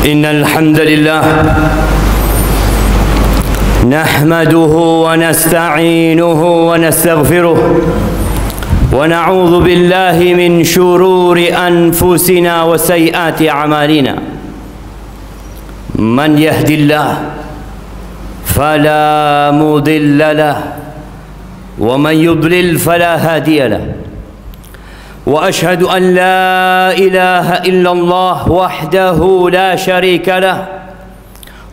إن الحمد لله نحمده ونستعينه ونستغفره ونعوذ بالله من شرور أنفسنا وسيئات أعمالنا من يهد الله فلا مضل له ومن يضلل فلا هادي له وأشهد أن لا إله إلا الله وحده لا شريك له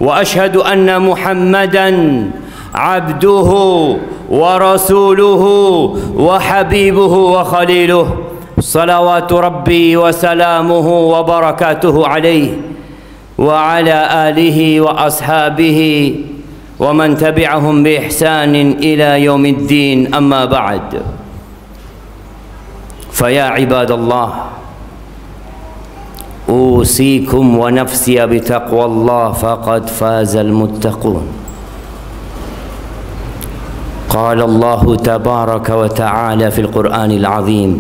وأشهد أن محمدًا عبده ورسوله وحبيبه وخليله صلوات ربي وسلامه وبركاته عليه وعلى آله وأصحابه ومن تبعهم بإحسان إلى يوم الدين أما بعد فيا عباد الله أوصيكم ونفسي بتقوى الله فقد فاز المتقون قال الله تبارك وتعالى في القرآن العظيم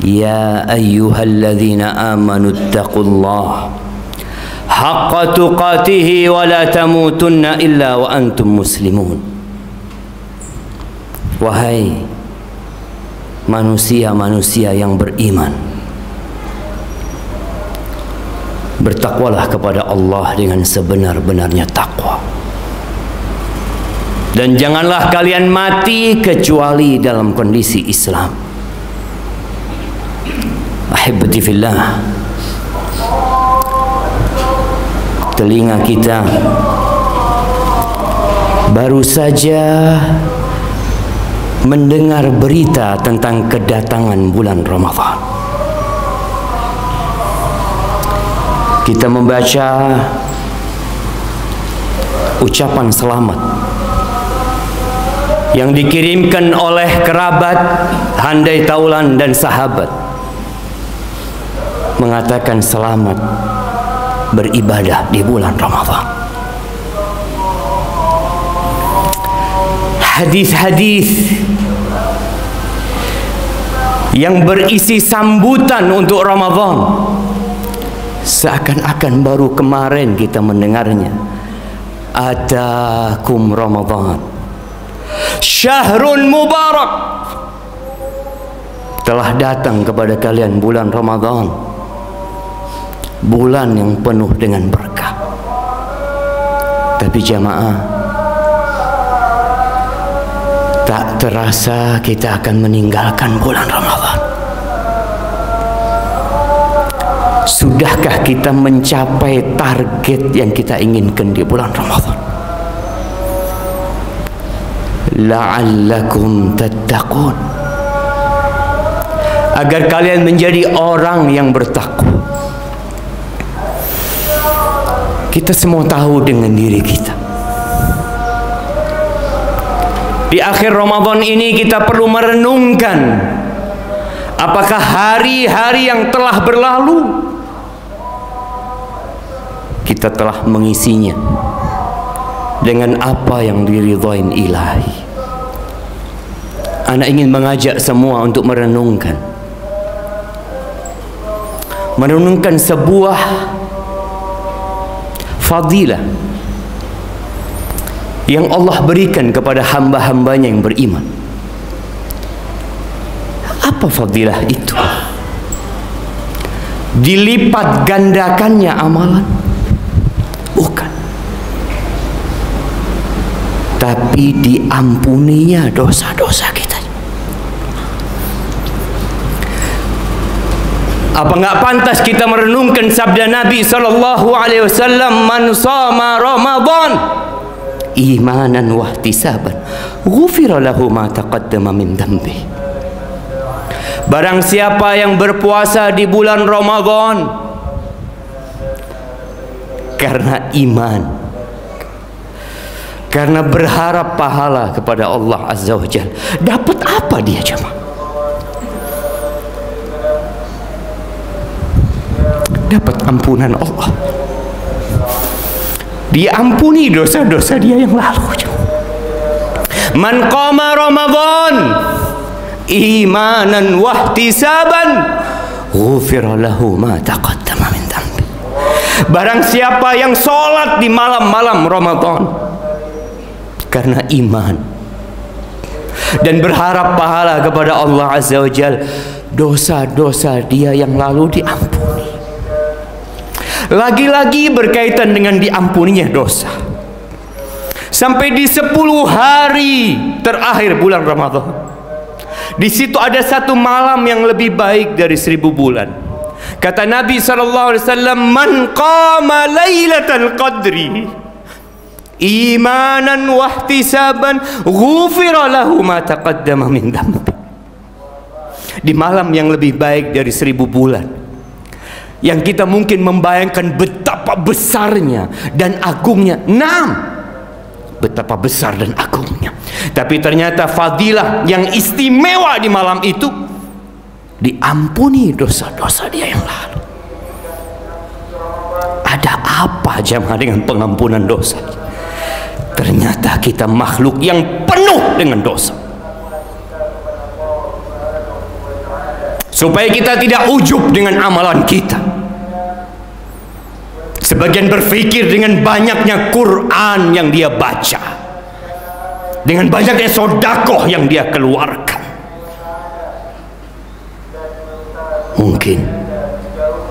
يا أيها الذين آمنوا اتقوا الله حق تقاته ولا تموتن إلا وأنتم مسلمون. Wahai manusia-manusia yang beriman, bertakwalah kepada Allah dengan sebenar-benarnya takwa, dan janganlah kalian mati kecuali dalam kondisi Islam. Ahibati fillah, telinga kita baru saja mendengar berita tentang kedatangan bulan Ramadan. Kita membaca ucapan selamat yang dikirimkan oleh kerabat, handai taulan dan sahabat, mengatakan selamat beribadah di bulan Ramadan. Hadis-hadis yang berisi sambutan untuk Ramadan seakan-akan baru kemarin kita mendengarnya. Atakum Ramadan syahrun mubarak, telah datang kepada kalian bulan Ramadan, bulan yang penuh dengan berkah. Tapi jamaah, tak terasa kita akan meninggalkan bulan Ramadan. Sudahkah kita mencapai target yang kita inginkan di bulan Ramadan? La'allakum tattaqun, agar kalian menjadi orang yang bertakwa. Kita semua tahu dengan diri kita, di akhir Ramadan ini kita perlu merenungkan apakah hari-hari yang telah berlalu kita telah mengisinya dengan apa yang diridhain ilahi. Anak ingin mengajak semua untuk merenungkan sebuah fadilah yang Allah berikan kepada hamba-hambanya yang beriman. Apa fadilah itu? Dilipat gandakannya amalan? Bukan. Tapi diampuninya dosa-dosa kita. Apa enggak pantas kita merenungkan sabda Nabi SAW, man shama Ramadan imanan wahtisaban ghufira lahu ma taqaddama min dhanbi. Barang siapa yang berpuasa di bulan Ramadan karena iman, karena berharap pahala kepada Allah Azza wa Jalla, dapat apa dia jemaah? Dapat ampunan Allah. Diampuni dosa-dosa dia yang lalu. Man qama Ramadan imanan wahtisaban ghufira lahu ma taqaddama min dhanbi. Barang siapa yang sholat di malam-malam Ramadan karena iman dan berharap pahala kepada Allah Azza wa Jalla, dosa-dosa dia yang lalu diampuni. Lagi-lagi berkaitan dengan diampuninya dosa, sampai di 10 hari terakhir bulan Ramadan, di situ ada satu malam yang lebih baik dari 1000 bulan. Kata Nabi SAW, man qama lailatul qadri imanan wahtisaban ghufira lahu ma taqaddama min dhanbi. Di malam yang lebih baik dari 1000 bulan, yang kita mungkin membayangkan betapa besarnya dan agungnya, betapa besar dan agungnya, tapi ternyata fadilah yang istimewa di malam itu, diampuni dosa-dosa dia yang lalu. Ada apa jamaah dengan pengampunan dosa? Ternyata kita makhluk yang penuh dengan dosa. Supaya kita tidak ujub dengan amalan kita, sebagian berpikir dengan banyaknya Quran yang dia baca, dengan banyaknya sodakoh yang dia keluarkan, mungkin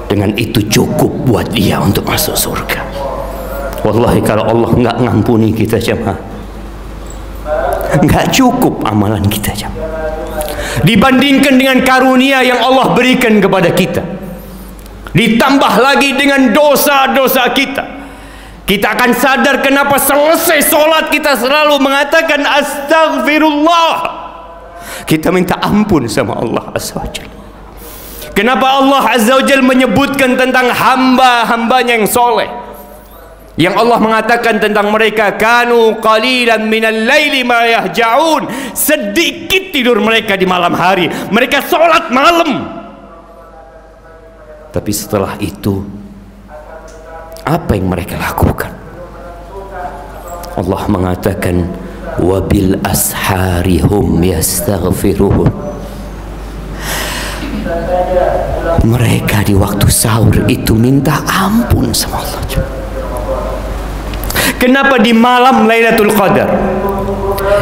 dengan itu cukup buat dia untuk masuk surga. Wallahi kalau Allah nggak ngampuni kita jemaah, nggak cukup amalan kita jemaah, dibandingkan dengan karunia yang Allah berikan kepada kita, ditambah lagi dengan dosa-dosa kita. Kita akan sadar kenapa selesai sholat kita selalu mengatakan astagfirullah. Kita minta ampun sama Allah Azza wa Jalla. Kenapa Allah Azza wa Jalla menyebutkan tentang hamba-hambanya yang soleh, yang Allah mengatakan tentang mereka, kanu qalilan minal laili ma yahja'un, sedikit tidur mereka di malam hari, mereka sholat malam. Tapi setelah itu apa yang mereka lakukan? Allah mengatakan wabil ashari hum yastaghfirun. Mereka di waktu sahur itu minta ampun sama Allah. Kenapa di malam Lailatul Qadar,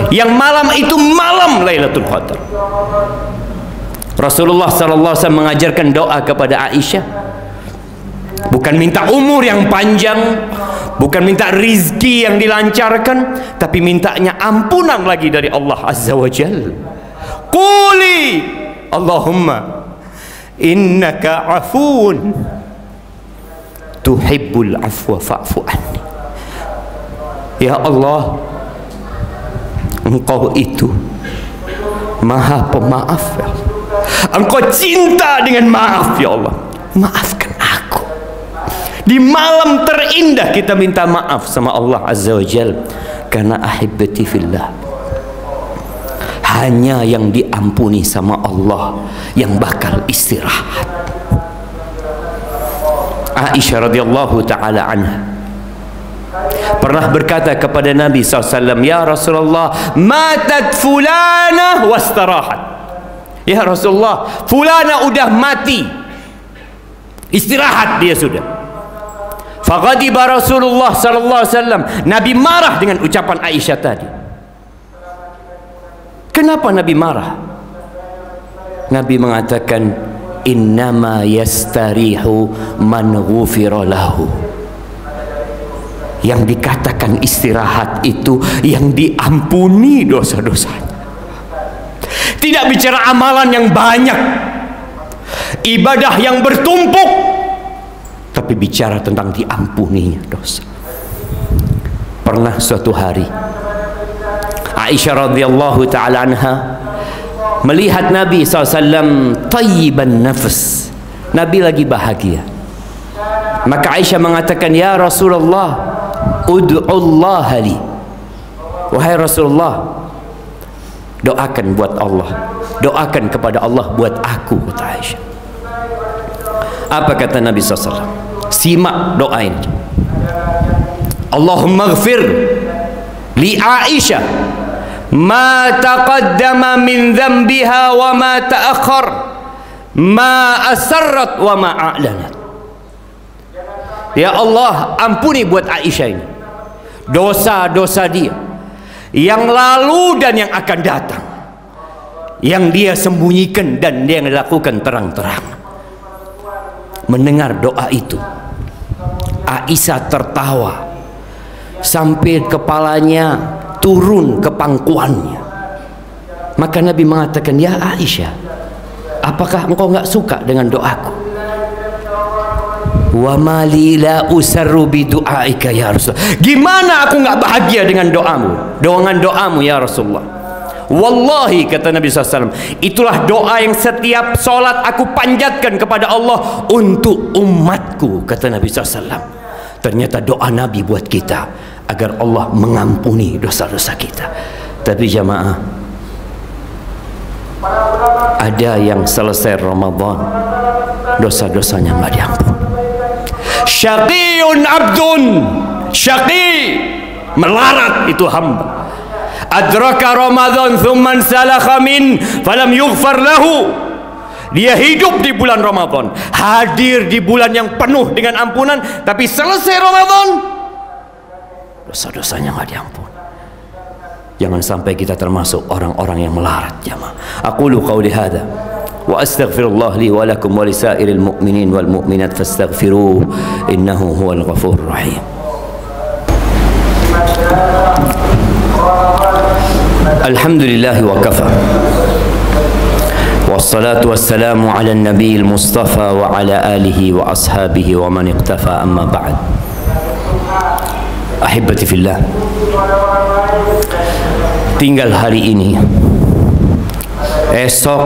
yang malam itu malam Lailatul Qadar, Rasulullah SAW mengajarkan doa kepada Aisyah, bukan minta umur yang panjang, bukan minta rizki yang dilancarkan, tapi mintanya ampunan lagi dari Allah Azza wa Jalla. Quli Allahumma innaka afuun tuhibbul afwa fa'fu anni. Ya Allah, Engkau itu Maha Pemaaf ya Allah. Engkau cinta dengan maaf ya Allah, maafkan aku. Di malam terindah kita minta maaf sama Allah Azza wa Jalla, karena ahibbati fillah, hanya yang diampuni sama Allah yang bakal istirahat. Aisyah radhiyallahu ta'ala anha pernah berkata kepada Nabi SAW, ya Rasulullah, matat fulana wastarahat. Ya Rasulullah, fulana udah mati, istirahat dia sudah. Faghadiba Rasulullah SAW, Nabi marah dengan ucapan Aisyah tadi. Kenapa Nabi marah? Nabi mengatakan innama yastarihu man ghufira lahu. Yang dikatakan istirahat itu yang diampuni dosa-dosanya. Tidak bicara amalan yang banyak, ibadah yang bertumpuk, tapi bicara tentang diampuninya dosa. Pernah suatu hari Aisyah radhiyallahu ta'ala anha melihat Nabi SAW tayyiban nafs, Nabi lagi bahagia. Maka Aisyah mengatakan, ya Rasulullah, ud'ullah li. Wahai Rasulullah, doakan buat Allah, doakan kepada Allah buat aku, kata Aisyah. Apa kata Nabi SAW? Simak doa ini. Allahumma ghfir li Aisyah ma taqaddama min dhanbiha wa ma ta'akhkhar, ma asarrat wa ma a'lanat. Ya Allah, ampuni buat Aisyah ini dosa-dosa dia yang lalu dan yang akan datang, yang dia sembunyikan dan dia lakukan terang-terang. Mendengar doa itu, Aisyah tertawa sampai kepalanya turun ke pangkuannya. Maka Nabi mengatakan, ya Aisyah, apakah engkau enggak suka dengan doaku? Wa mali la usarru bi du'aika ya Rasulullah. Gimana aku enggak bahagia dengan doamu? Dengan doamu ya Rasulullah. Wallahi, kata Nabi SAW, itulah doa yang setiap solat aku panjatkan kepada Allah untuk umatku, kata Nabi SAW. Ternyata doa Nabi buat kita agar Allah mengampuni dosa-dosa kita. Tapi jamaah, ada yang selesai Ramadan dosa-dosanya nggak diampun. Syaqiyun abdun, syaqi, melarat itu hamba. Adraka Ramadan thumman salakha min falam yughfar lahu. Dia hidup di bulan Ramadan, hadir di bulan yang penuh dengan ampunan, tapi selesai Ramadan dosa-dosanya nggak diampun. Jangan sampai kita termasuk orang-orang yang melarat, jamaah. Aqulu qawli hadza wa astaghfirullah li wa lakum wa lisairil mu'minin wal mu'minat fastaghfiruhu innahu huwal ghafurur rahim. Alhamdulillah wa kafa. Wassalatu wassalamu ala nabiyil mustafa wa ala alihi wa ashabihi wa man iqtafa, amma ba'd. Ahibati fillah, tinggal hari ini, esok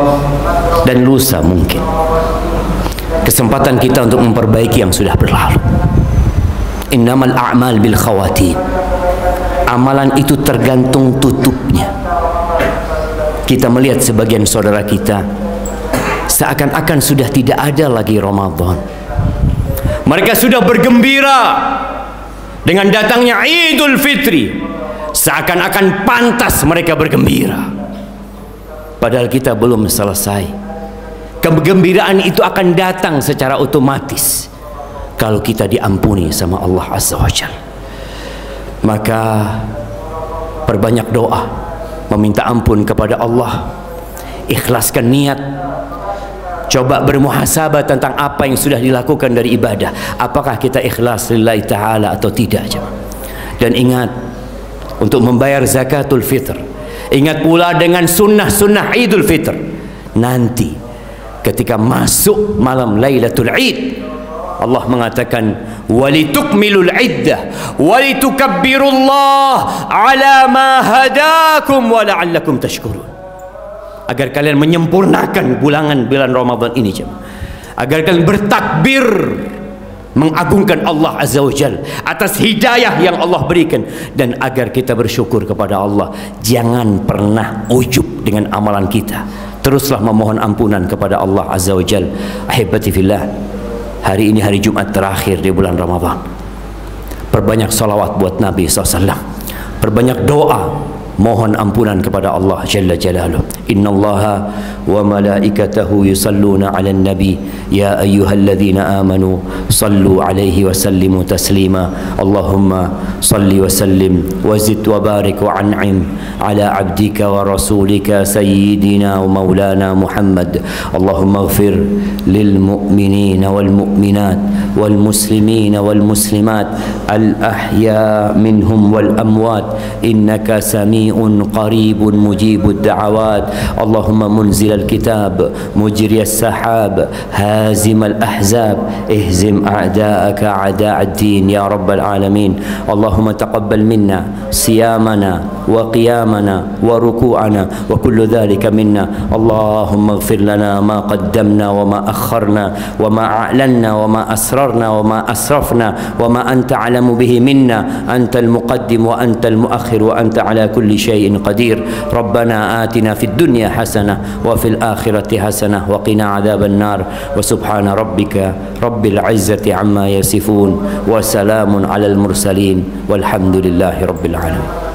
dan lusa mungkin kesempatan kita untuk memperbaiki yang sudah berlalu. Innamal a'mal bil khawatim. Amalan itu tergantung tutupnya. Kita melihat sebagian saudara kita seakan-akan sudah tidak ada lagi Ramadan. Mereka sudah bergembira dengan datangnya Idul Fitri, seakan-akan pantas mereka bergembira. Padahal kita belum selesai. Kegembiraan itu akan datang secara otomatis kalau kita diampuni sama Allah Azza wa Jalla. Maka perbanyak doa, meminta ampun kepada Allah, ikhlaskan niat, coba bermuhasabah tentang apa yang sudah dilakukan dari ibadah. Apakah kita ikhlas lillahi ta'ala atau tidak, jemaah? Dan ingat, untuk membayar zakatul fitr, ingat pula dengan sunnah-sunnah Idul Fitr. Nanti ketika masuk malam Lailatul Id, Allah mengatakan walitukmilul iddah walitukabbirullaha ala ma hadakum wa la'allakum tashkurun. Agar kalian menyempurnakan bulan Ramadan ini, jemaah. Agar kalian bertakbir mengagungkan Allah Azza wa Jalla atas hidayah yang Allah berikan, dan agar kita bersyukur kepada Allah. Jangan pernah ujub dengan amalan kita. Teruslah memohon ampunan kepada Allah Azza wa Jalla. Ahibati fillah, hari ini hari Jumat terakhir di bulan Ramadan. Perbanyak salawat buat Nabi SAW. Perbanyak doa, mohon ampunan kepada Allah Jalla Jalaluh. Innallaha wa malaikatahu yusalluna 'alan nabi ya ayyuhalladzina amanu sallu 'alaihi wa sallimu taslima. Allahumma salli wa sallim wa zid wa barik wa an'im ala 'abdika wa rasulika sayyidina wa maulana Muhammad. Allahumma ighfir lil mu'minina wal mu'minat wal muslimina wal muslimat al ahya minhum wal amwat innaka sami'un qaribun mujibud da'awat. Allahumma munzil al-kitab mujri as-sahab hazim al-ahzab ihzim a'da'aka a'da' ad-din ya rabbal alamin. Allahumma taqabbal minna siyamana wa qiyamana wa ruku'ana wa kullu dhalika minna. Allahumma ighfir lana ma qaddamna wa ma akharna wa ma a'lanna wa ma asrarna wa ma asrafna wa ma anta a'lamu bihi minna. Anta al-muqaddim wa anta al-muakhir wa anta ala kulli shay'in qadir. Rabbana atina fid dunya hasanah wa fil akhirati hasanah wa qina adzaban nar. Wa subhana rabbika rabbil izzati amma yasifun wa salamun alal mursalin walhamdulillahi rabbil alamin.